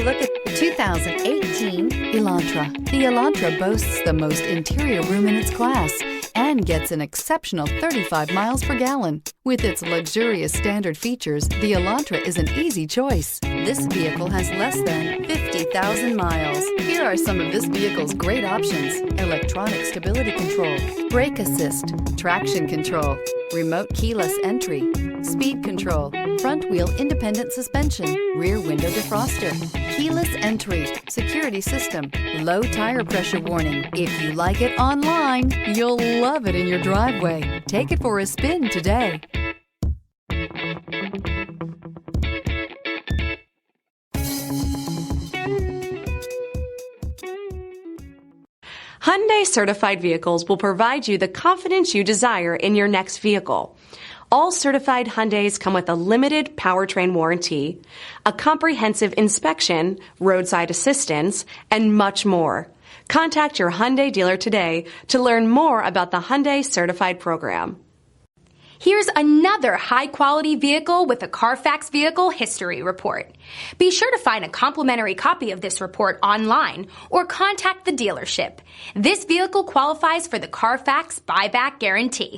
look at the 2018 Elantra. The Elantra boasts the most interior room in its class and gets an exceptional 35 miles per gallon. With its luxurious standard features, the Elantra is an easy choice. This vehicle has less than 50,000 miles. Here are some of this vehicle's great options: electronic stability control, brake assist, traction control, remote keyless entry, speed control, front wheel independent suspension, rear window defroster, keyless entry, security system, low tire pressure warning. If you like it online, you'll love it in your driveway. Take it for a spin today. Hyundai certified vehicles will provide you the confidence you desire in your next vehicle. All certified Hyundais come with a limited powertrain warranty, a comprehensive inspection, roadside assistance, and much more. Contact your Hyundai dealer today to learn more about the Hyundai Certified Program. Here's another high-quality vehicle with a CARFAX Vehicle History Report. Be sure to find a complimentary copy of this report online or contact the dealership. This vehicle qualifies for the CARFAX Buyback Guarantee.